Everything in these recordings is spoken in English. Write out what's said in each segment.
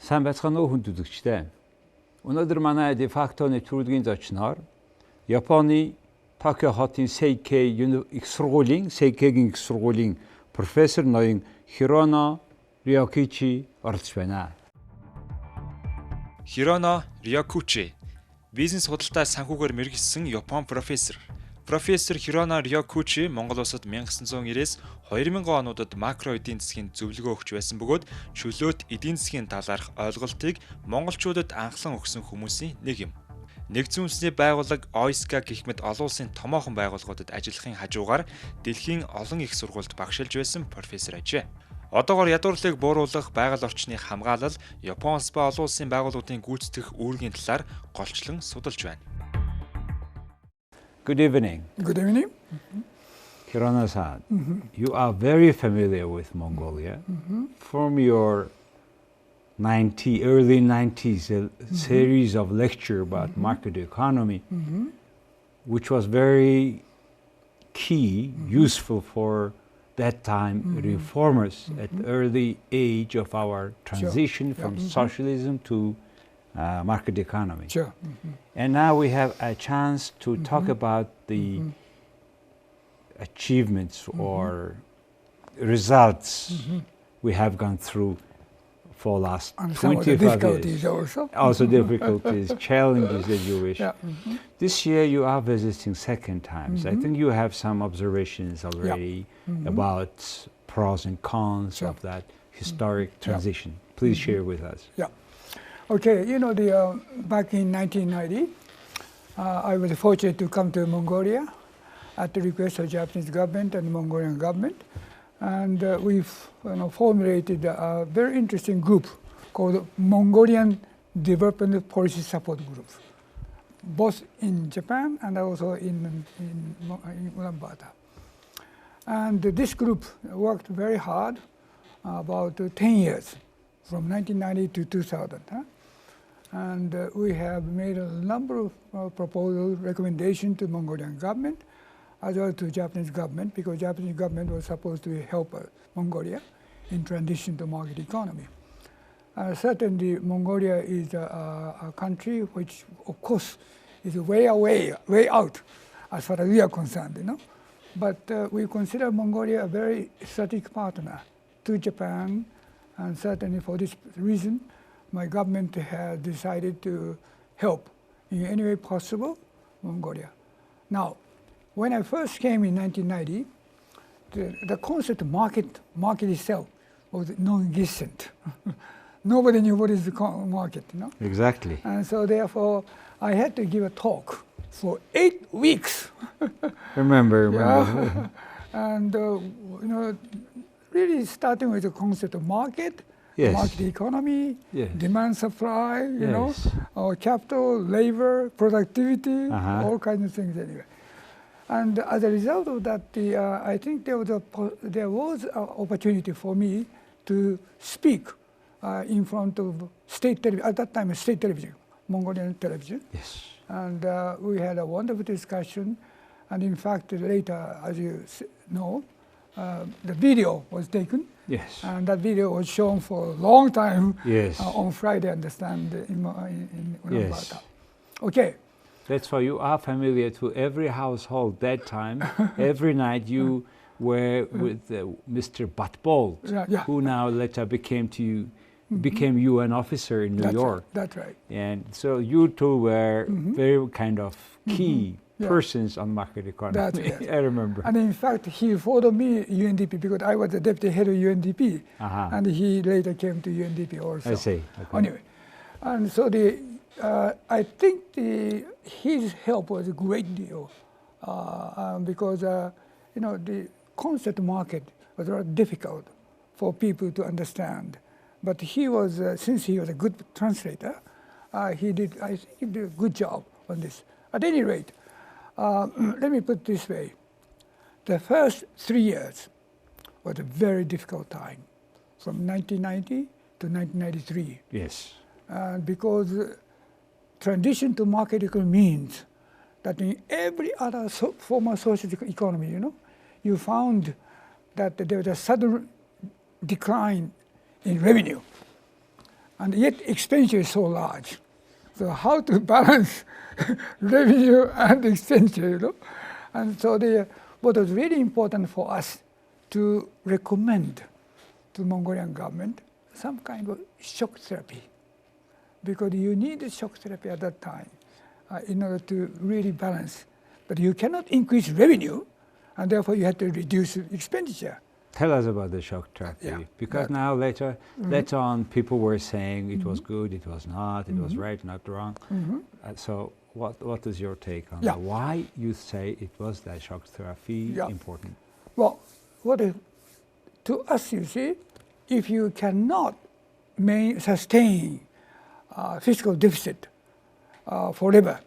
Сайн байцгаана уу хүнд үзэгчтэй. Өнөөдөр манай de facto нэвтрүүлгийн зочноор Японы Токио хотын Seikei их сургуулийн профессор ноён Hirono Ryokuchi оролцож байна. Hirono Ryokuchi бизнес худалдаа санхүүгээр мэргэжсэн Япон профессор. Профессор Hirono Ryokuchi Монгол улсад 1990-с 2000 онуудад макро эдийн засгийн зөвлөгөө өгч байсан бөгөөд чөлөөт эдийн засгийн талаарх ойлголтыг монголчуудад анхлан өгсөн хүмүүсийн нэг юм. Нэгдсэн үндэсний байгууллага ОИСК гэх мэт олон улсын томоохон байгууллагуудад ажиллахын хажуугаар дэлхийн олон их сургуульд багшилж байсан профессор ажээ. Одоогоор ядуурлыг бууруулах, байгаль орчны хамгаалал, Япон улс ба олон улсын байгууллагуудын гүйцэтгэх үүргийн талаар голчлон судалж байна. Good evening. Good evening. Hirono-san, you are very familiar with Mongolia from your early 90s series of lecture about market economy, which was very key, useful for that time reformers at the early age of our transition from socialism to market economy. Sure. And now we have a chance to talk about the achievements or results we have gone through for last And some of 25 the difficulties years. also. Also difficulties, challenges as you wish. Yeah. This year you are visiting second times. I think you have some observations already about pros and cons of that historic transition. Please share with us. Yeah. Okay, you know, back in 1990, I was fortunate to come to Mongolia at the request of Japanese government and Mongolian government. And we've formulated a very interesting group called Mongolian Development Policy Support Group, both in Japan and also in Ulaanbaatar. And this group worked very hard, about 10 years, from 1990 to 2000. And we have made a number of proposals, recommendations to Mongolian government, as well as to Japanese government, because Japanese government was supposed to help Mongolia in transition to market economy. Certainly, Mongolia is a country which, of course, is way out as far as we are concerned, But we consider Mongolia a very strategic partner to Japan, and certainly for this reason, my government has decided to help in any way possible Mongolia. Now, when I first came in 1990, the concept of market itself was non-existent. Nobody knew what is the market, Exactly. And so therefore, I had to give a talk for 8 weeks. Remember. Yeah. And really starting with the concept of market, market economy, demand supply, capital, labor, productivity, all kinds of things anyway. And as a result of that, I think there was an opportunity for me to speak in front of state television, at that time state television, Mongolian television. Yes. And we had a wonderful discussion. And in fact, later, as you know, the video was taken. Yes. And that video was shown for a long time on Friday, I understand, in Ulaanbaatar. Yes. Okay. That's why you are familiar to every household that time. Every night you were with Mr. Batbold, who now later became you an officer in New York. That's right. And so you two were very kind of key persons on market economy. I remember. And in fact, he followed me UNDP because I was the deputy head of UNDP, and he later came to UNDP also. I see. Okay. Anyway, and so I think his help was a great deal because the concept market was rather difficult for people to understand. But he was, since he was a good translator, he did a good job on this. At any rate, let me put it this way. The first 3 years was a very difficult time, from 1990 to 1993. Yes. Because transition to market economy means that in every other former socialist economy, you found that there was a sudden decline in revenue. and yet expenditure is so large. So how to balance revenue and expenditure, you know? And so what was really important for us to recommend to Mongolian government some kind of shock therapy, because you need shock therapy at that time in order to really balance. But you cannot increase revenue, and therefore you have to reduce expenditure. Tell us about the shock therapy, because now later on people were saying it was good, it was not, it was right, not wrong. So what is your take on that? Why you say it was that shock therapy important? Well, to us, you see, if you cannot sustain fiscal deficit forever,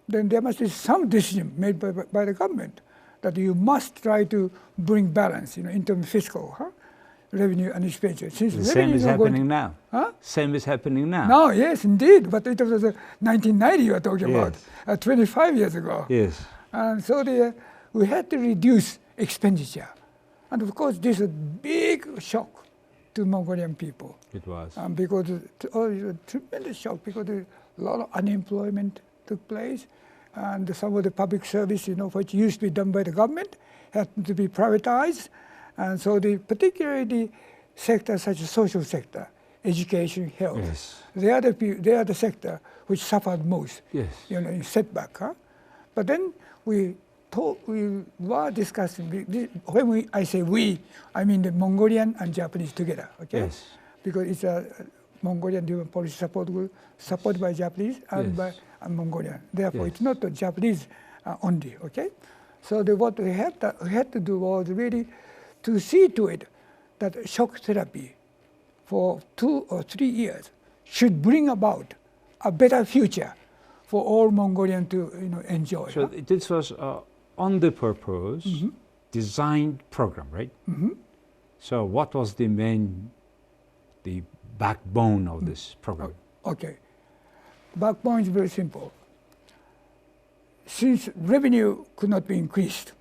then there must be some decision made by the government that you must try to bring balance, in terms of fiscal revenue and expenditure. Since the same is happening now. Same is happening now. No, yes, indeed. But it was 1990 you are talking about, 25 years ago. Yes. And so we had to reduce expenditure. And of course, this is a big shock to Mongolian people. It was. Because it was a tremendous shock, because a lot of unemployment took place. And some of the public service, which used to be done by the government, had to be privatized. And so particularly the sectors such as social sector, education, health, they are the sector which suffered most, in setback. But then we were discussing, I say we, I mean the Mongolian and Japanese together, okay? Yes. Because it's a Mongolian development policy supported by Japanese and by Mongolian. Therefore, it's not the Japanese only, okay? So what we had to do was really to see to it that shock therapy for 2 or 3 years should bring about a better future for all Mongolians to enjoy. So this was on the purpose designed program, right? So what was the backbone of this program? Okay. Backbone is very simple. Since revenue could not be increased,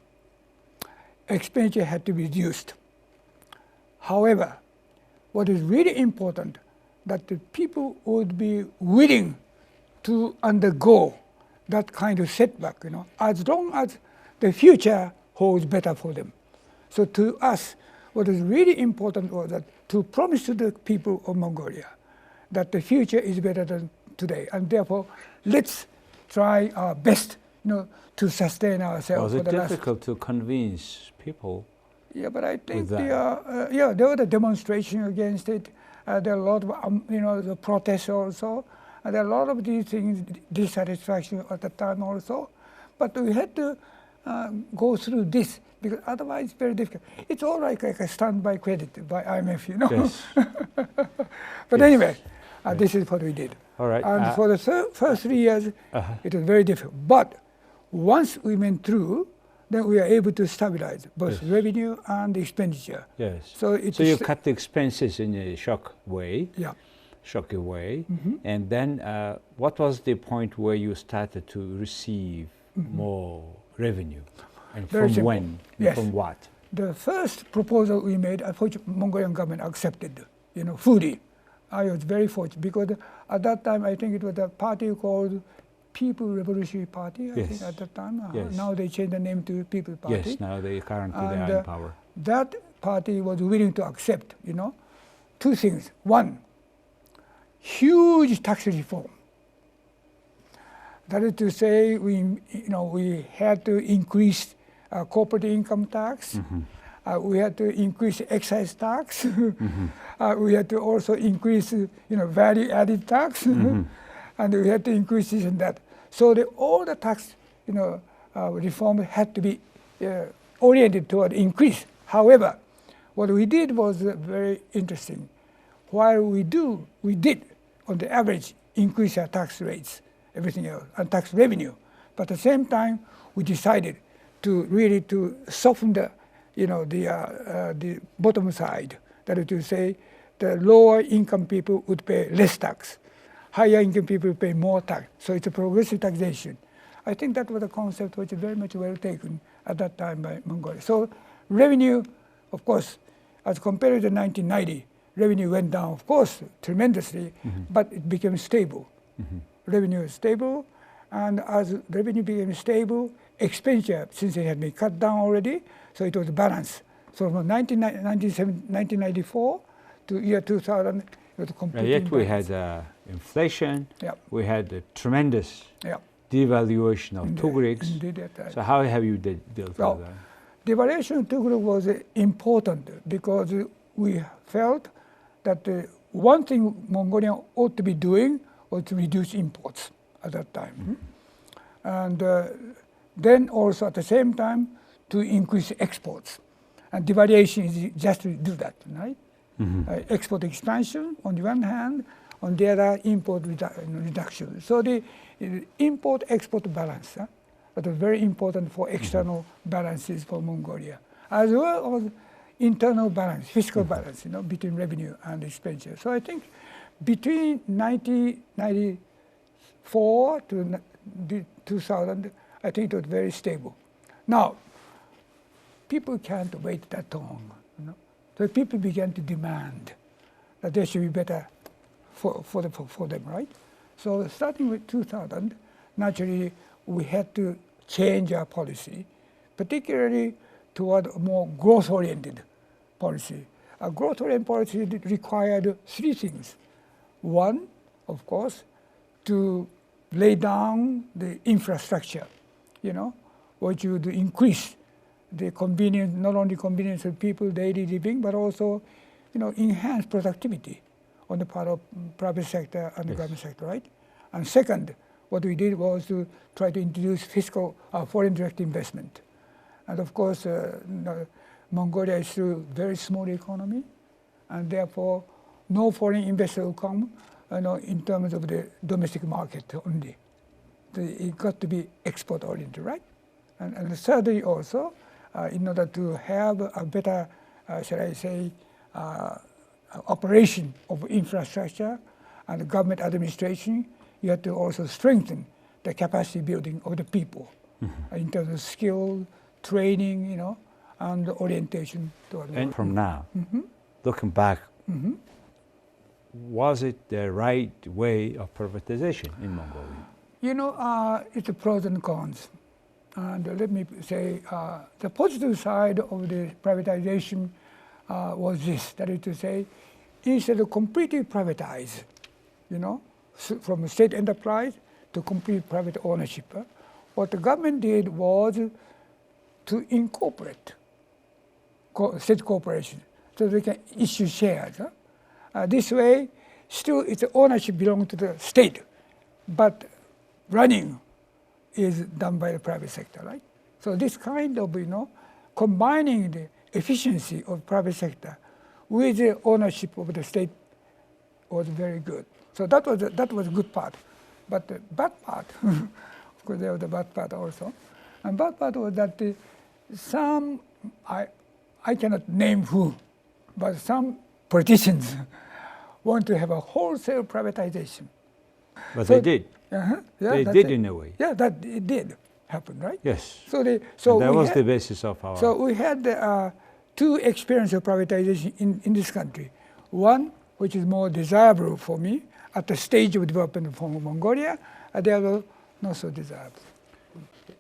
expenditure had to be reduced. However, what is really important, that the people would be willing to undergo that kind of setback, as long as the future holds better for them. So to us, what is really important was that to promise to the people of Mongolia that the future is better than today, and therefore let's try our best, to sustain ourselves. Was it difficult to convince people? Yeah, but I think there was a demonstration against it. There are a lot of the protests also. And there are a lot of these things, dissatisfaction at the time also. But we had to go through this, because otherwise it's very difficult. It's all like a standby credit by IMF, Yes. But anyway, this is what we did. All right. And for the first 3 years, it was very difficult. But once we went through, then we are able to stabilize both revenue and expenditure. Yes. So you cut the expenses in a shocky way. And then what was the point where you started to receive more revenue? And Very from simple. when? And from what? The first proposal we made, which Mongolian government accepted, fully. I was very fortunate, because at that time I think it was a party called People Revolutionary Party, I think at that time. Now they changed the name to People Party. Yes, now they currently are in power. That party was willing to accept, 2 things. One, huge tax reform. That is to say, we had to increase corporate income tax. We had to increase excise tax. We had to also increase, value-added tax, and we had to increase this and that. So all the tax, reform had to be oriented toward increase. However, what we did was very interesting. While we did, on the average, increase our tax rates, everything else, and tax revenue, but at the same time, we decided to really soften the bottom side. That is to say, the lower income people would pay less tax. Higher income people pay more tax. So it's a progressive taxation. I think that was a concept which is very much well taken at that time by Mongolia. So revenue, of course, as compared to 1990, revenue went down, of course, tremendously, but it became stable. Revenue is stable, and as revenue became stable, expenditure, since it had been cut down already, so it was balanced. So from 1994 to year 2000, it was completely Yet we balanced. had inflation, Yeah. we had a tremendous Yeah. devaluation of tugriks. Indeed, at that. So how have you dealt Well, with that? Devaluation of Tugruk was important because we felt that one thing Mongolia ought to be doing was to reduce imports at that time. And then also at the same time to increase exports. And devaluation is just to do that, right? Export expansion on the one hand, on the other import reduction. So the import-export balance, that was very important for external balances for Mongolia, as well as internal balance, fiscal balance, between revenue and expenditure. So I think between 1994 to 2000, I think it was very stable. Now, people can't wait that long. So people began to demand that there should be better for them, right? So starting with 2000, naturally, we had to change our policy, particularly toward a more growth-oriented policy. A growth-oriented policy required three things. One, of course, to lay down the infrastructure, which would increase the convenience, not only convenience of people daily living, but also, enhance productivity on the part of private sector and the government sector, right? And second, what we did was to try to introduce fiscal foreign direct investment. And of course, Mongolia is still a very small economy, and therefore no foreign investor will come in terms of the domestic market only. It got to be export oriented, right? And thirdly also, in order to have a better, shall I say, operation of infrastructure and government administration, you have to also strengthen the capacity building of the people in terms of skill, training, and orientation toward And from now, looking back, was it the right way of privatization in Mongolia? It's a pros and cons. And let me say, the positive side of the privatization was this, that is to say, instead of completely privatize, from a state enterprise to complete private ownership, what the government did was to incorporate state corporations so they can issue shares. This way, still its ownership belongs to the state, but running is done by the private sector, right? So this kind of, combining the efficiency of private sector with the ownership of the state was very good. So that was a good part. But the bad part, of course there was a bad part also, and bad part was that some, I cannot name who, but some politicians want to have a wholesale privatization. But they did. They did in a way. Yeah, that it did happen, right? Yes. So that was the basis of our... So we had two experiences of privatization in this country. One, which is more desirable for me at the stage of development for Mongolia, and the other not so desirable.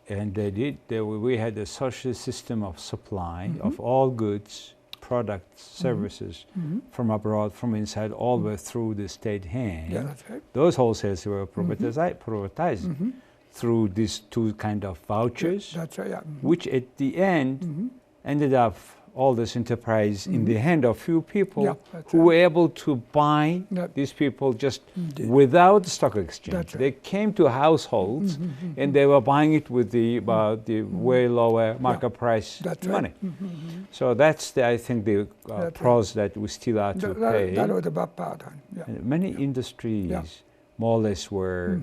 And they did. We had a social system of supply of all goods, products, services from abroad, from inside, all the way through the state hand. Yeah, that's right. Those wholesales were privatized through these two kind of vouchers, That's right, yeah. which at the end ended up all this enterprise in the hand of few people who were able to buy these people just without the stock exchange. That's right. They came to households and they were buying it with the way lower market price money. So that's I think the pros that we still are to pay. That was the bad part. Yeah. Many industries more or less were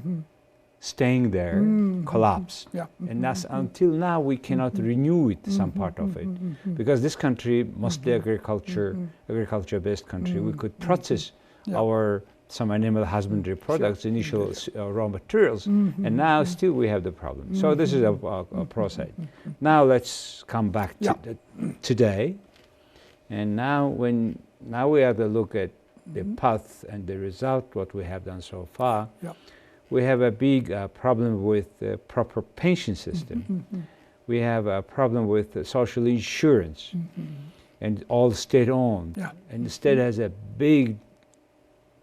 staying there, collapse. And that's until now we cannot renew it, some part of it. Because this country, mostly agriculture-based country, we could process some animal husbandry products, initial raw materials, and now still we have the problem. So this is a pro side. Now let's come back to today. And now when now we have to look at the path and the result, what we have done so far. We have a big problem with the proper pension system. We have a problem with the social insurance, and all state-owned. And the state has a big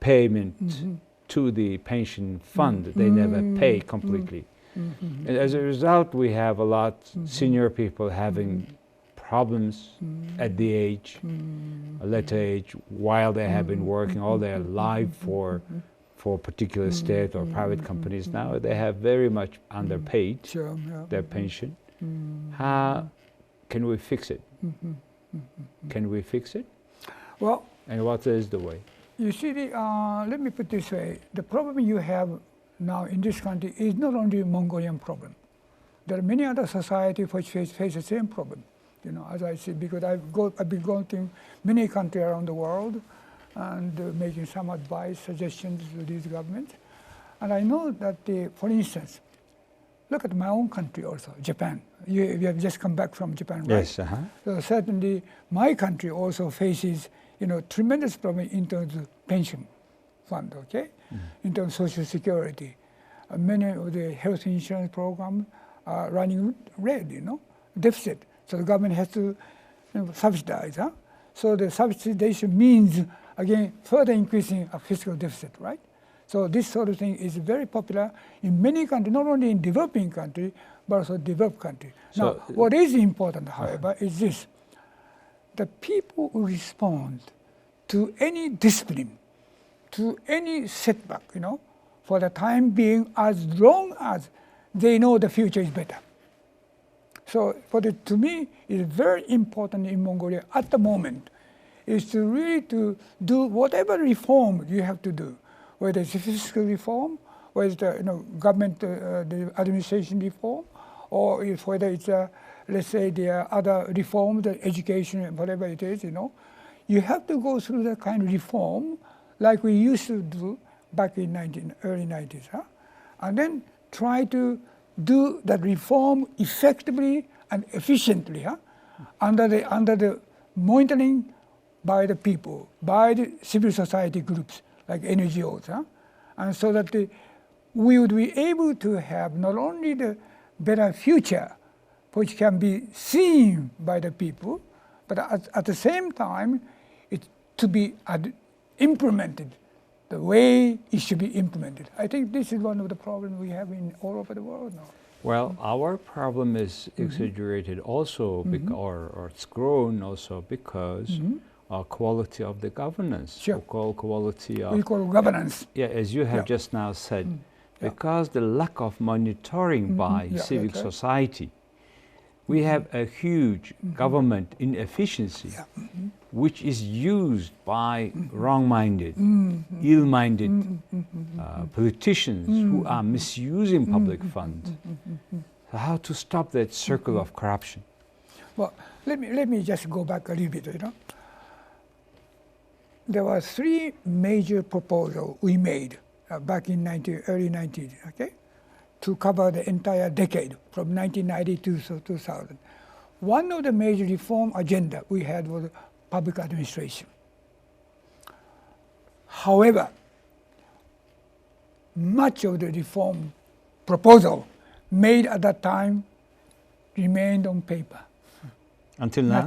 payment to the pension fund. They never pay completely. And as a result, we have a lot senior people having problems at the age, a later age, while they have been working all their life for particular state or private companies. Now they have very much underpaid their pension. How can we fix it? Can we fix it? Well, and what is the way? You see, let me put it this way. The problem you have now in this country is not only a Mongolian problem. There are many other societies which face the same problem. You know, as I said, because I've been going to many countries around the world and making some advice, suggestions to these governments. And I know that, for instance, look at my own country also, Japan. You have just come back from Japan, right? Yes. So certainly my country also faces, tremendous problem in terms of pension fund, okay? In terms of social security. Many of the health insurance programs are running red, deficit. So the government has to subsidize. So the subsidization means, again, further increasing a fiscal deficit, right? So this sort of thing is very popular in many countries, not only in developing countries, but also developed countries. So now, what is important, however, is this. The people who respond to any discipline, to any setback, for the time being, as long as they know the future is better. So to me, it's very important in Mongolia at the moment is to really to do whatever reform you have to do, whether it's fiscal reform, whether it's the government the administration reform, or whether it's let's say the other reform, the education, whatever it is, you have to go through that kind of reform like we used to do back in early 90s, and then try to do that reform effectively and efficiently, under the monitoring by the people, by the civil society groups like NGOs, and so that we would be able to have not only the better future, which can be seen by the people, but at the same time, it to be implemented the way it should be implemented. I think this is one of the problems we have in all over the world now. Well, our problem is exaggerated also, or it's grown also because our quality of the governance, quality of... We call governance. Yeah, as you have just now said, because the lack of monitoring by civic society, we have a huge government inefficiency, which is used by wrong-minded, ill-minded politicians who are misusing public funds. So how to stop that circle of corruption? Well, let me just go back a little bit. There were three major proposals we made back in early 90s, okay, to cover the entire decade from 1990 to 2000. One of the major reform agenda we had was public administration. However, much of the reform proposal made at that time remained on paper. Until now?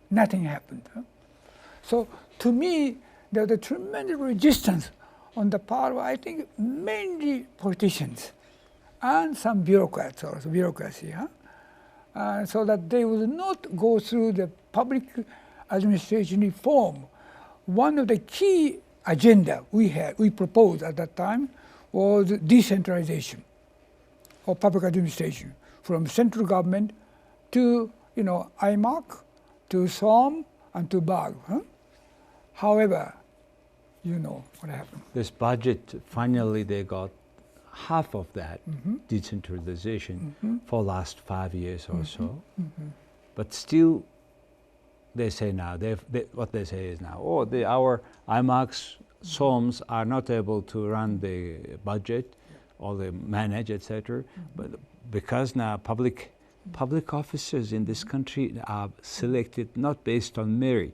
Nothing happened. So to me, there was a tremendous resistance on the part of, I think, mainly politicians and some bureaucrats also, bureaucracy, so that they will not go through the public administration reform. One of the key agenda we proposed at that time was decentralization of public administration from central government to, IMAC, to SOM, and to BAG. However, what happened. This budget, finally they got half of that decentralization for last 5 years or so. But still, they say now, what they say is now, our IMACs, SOMs are not able to run the budget or they manage, etc. But because now public officers in this country are selected not based on merit.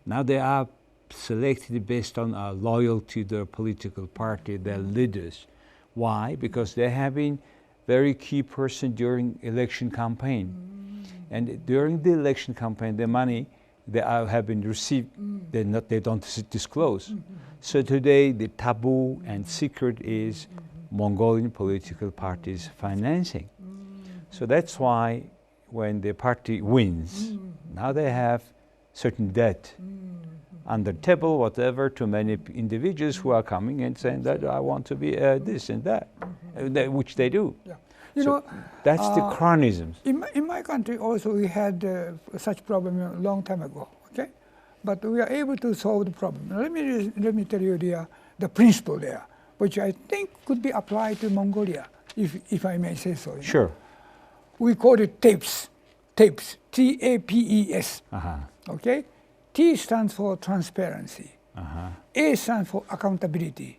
Now they are selected based on loyalty to their political party, their leaders. Why? Because they have been very key person during election campaign. And during the election campaign, the money they have been received, they don't disclose. So today the taboo and secret is Mongolian political parties financing. So that's why when the party wins, now they have certain debt on the table, whatever, to many individuals who are coming and saying that I want to be this and that, which they do. Yeah. That's the chronisms. In my country also we had such problem a long time ago, okay? But we are able to solve the problem. Let me tell you the principle there, which I think could be applied to Mongolia, if I may say so. Sure. We call it TAPPEES, TAPPEES, okay? T stands for transparency, A stands for accountability,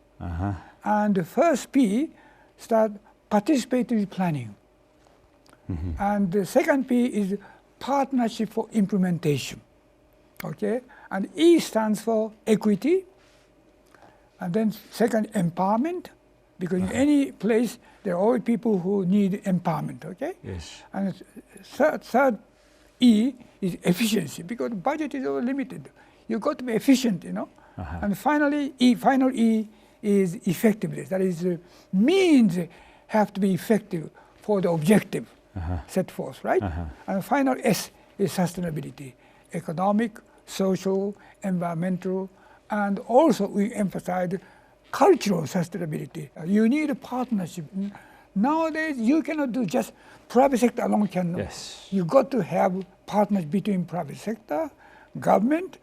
and the first P stands participatory planning, and the second P is partnership for implementation, okay? And E stands for equity, and then second, empowerment, because in any place there are always people who need empowerment, okay? Yes. And third E is efficiency, because budget is all limited. You've got to be efficient, And finally, final E is effectiveness. That is, means have to be effective for the objective set forth, right? And final S is sustainability, economic, social, environmental, and also we emphasize cultural sustainability. You need a partnership. Nowadays, you cannot do just private sector alone cannot. Yes. You got to have partners between private sector, government,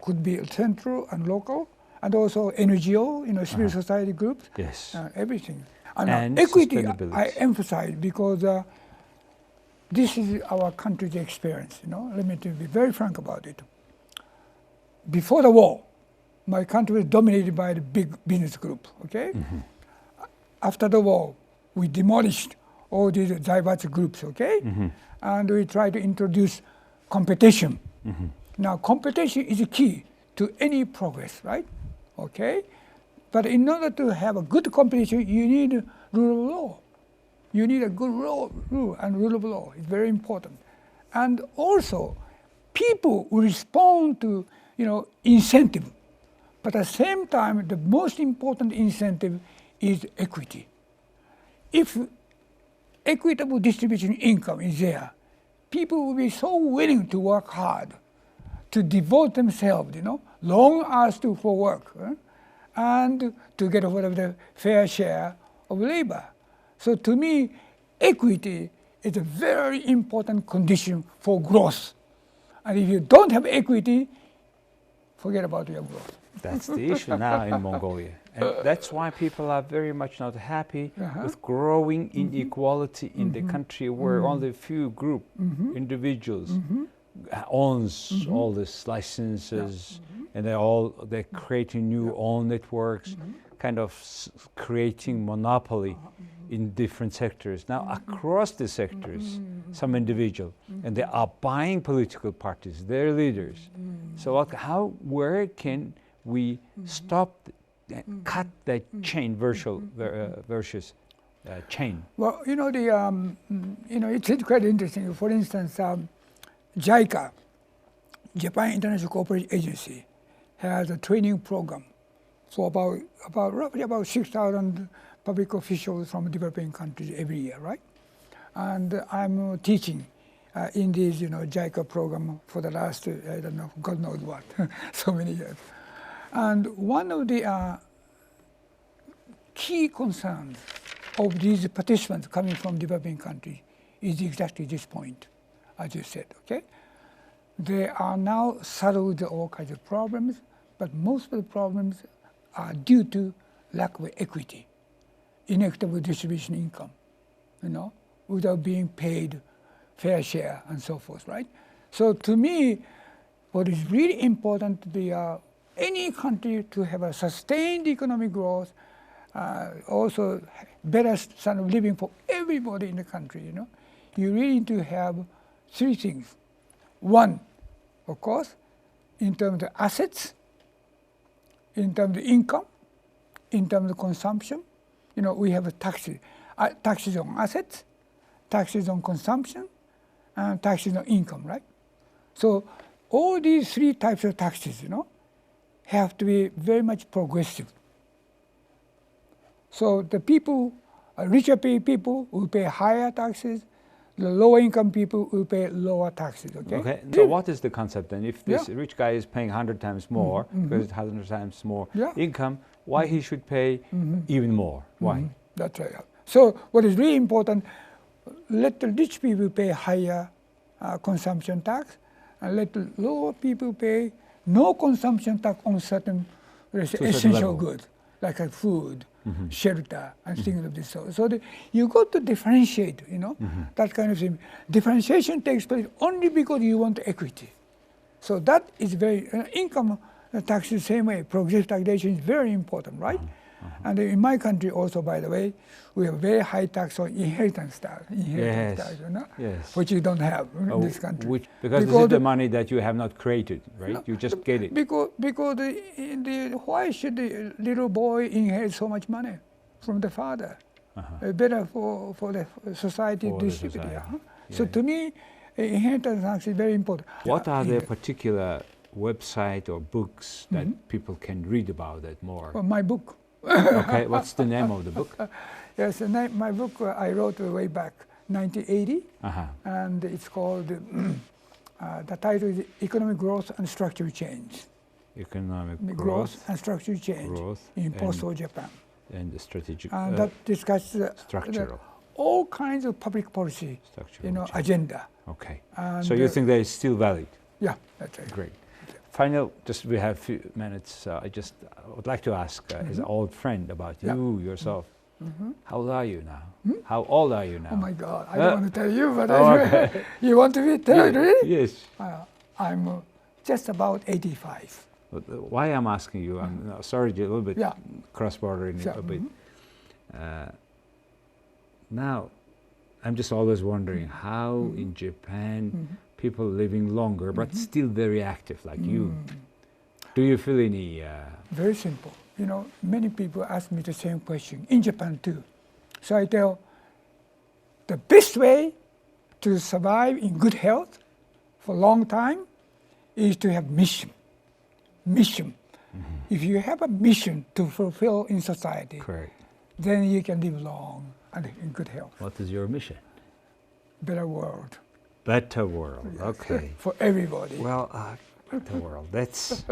could be central and local, and also NGO, civil society groups. Yes. Everything. And equity, I emphasize because this is our country's experience. Let me be very frank about it. Before the war, my country was dominated by the big business group. Okay. After the war, we demolished all these diverse groups. Okay, and we try to introduce competition. Now, competition is the key to any progress, right? Okay, but in order to have a good competition, you need rule of law. You need a good rule and rule of law. It's very important, and also people will respond to incentive. But at the same time, the most important incentive is equity. If equitable distribution income is there, people will be so willing to work hard, to devote themselves, long hours for work, and to get whatever the fair share of labor. So to me, equity is a very important condition for growth. And if you don't have equity, forget about your growth. That's the issue now in Mongolia. And that's why people are very much not happy with growing inequality in the country where only a few group, individuals, owns all these licenses, and they're creating new own networks, kind of creating monopoly in different sectors. Now across the sectors, some individual, and they are buying political parties, their leaders. So where can we stop, cut that chain, versus chain? Well, it's quite interesting. For instance, JICA, Japan International Cooperation Agency, has a training program for roughly about 6,000 public officials from developing countries every year, right? And I'm teaching in this, JICA program for the last, I don't know, God knows what, so many years. And one of the key concerns of these participants coming from developing countries is exactly this point, as you said, okay? They are now saddled with all kinds of problems, but most of the problems are due to lack of equity, inequitable distribution income, without being paid fair share and so forth, right? So to me, what is really important to be any country to have a sustained economic growth, also better standard of living for everybody in the country, you really need to have three things. One, of course, in terms of assets, in terms of income, in terms of consumption. We have a taxes on assets, taxes on consumption, and taxes on income, right? So all these three types of taxes, have to be very much progressive. So the people, richer people will pay higher taxes, the lower income people will pay lower taxes, okay? So what is the concept then? If this rich guy is paying 100 times more, because it has 100 times more income, why he should pay even more? Why? That's right. So what is really important, let the rich people pay higher consumption tax, and let the lower people pay no consumption tax on certain essential goods, like food, shelter, and things of this sort. So you got to differentiate, that kind of thing. Differentiation takes place only because you want equity. So that is very, income tax is the same way. Progressive taxation is very important, right? And in my country also, by the way, we have very high tax on inheritance tax, which you don't have in this country. Because this is the money that you have not created, right? You just get it. Because why should the little boy inherit so much money from the father? Better for the society to distribute it. So to me, inheritance tax is very important. What are the particular website or books that people can read about it more? Well, my book. Okay, what's the name of the book? Yes, my book I wrote way back 1980, and it's called, the title is Economic Growth and Structural Change. Economic Growth and Structural Change in Post-war Japan. And the strategic and that discusses structural. All kinds of public policy, agenda. Okay, and so you think that is still valid? Yeah, that's right. Great. Final, we have a few minutes. I would like to ask, as an old friend, about you yourself. How old are you now? How old are you now? Oh my God, I don't want to tell you, but you want to be told, really? Yes. I'm just about 85. Why I'm asking you, I'm sorry, a little bit cross-bordering a bit. Now, I'm just always wondering how in Japan people living longer but still very active like you. Do you feel any... Very simple. Many people ask me the same question, in Japan too. So I tell, the best way to survive in good health for a long time is to have mission. If you have a mission to fulfill in society, then you can live long and in good health. What is your mission? Better world. Better world, okay. For everybody. Well, better world, that's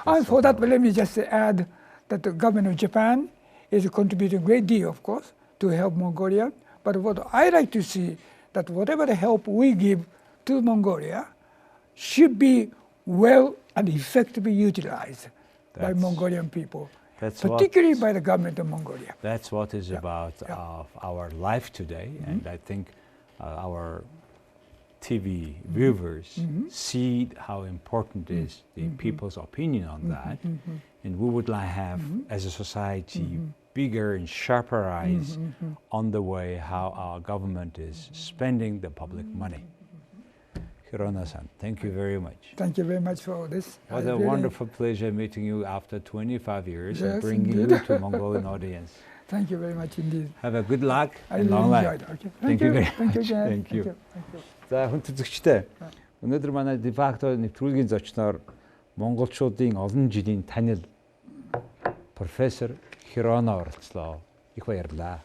and for that, let me just add that the government of Japan is contributing a great deal, of course, to help Mongolia. But what I like to see, that whatever the help we give to Mongolia should be well and effectively utilized by Mongolian people, particularly by the government of Mongolia. That's what is about our life today, and I think our TV viewers see how important is the people's opinion on that, and we would like to have, as a society, bigger and sharper eyes on the way how our government is spending the public money. Hirono-san, thank you very much. Thank you very much for this. What a wonderful pleasure meeting you after 25 years and bringing you to Mongolian audience. Thank you very much indeed. Have a good luck and long life. Thank you very much. Thank you. За хүн төлөвчтэй. Өнөөдөр манай дефакто нэвтрүүлгийн зочноор монголчуудын олон жилийн танил профессор Хироно оролцлоо. Их баярлалаа.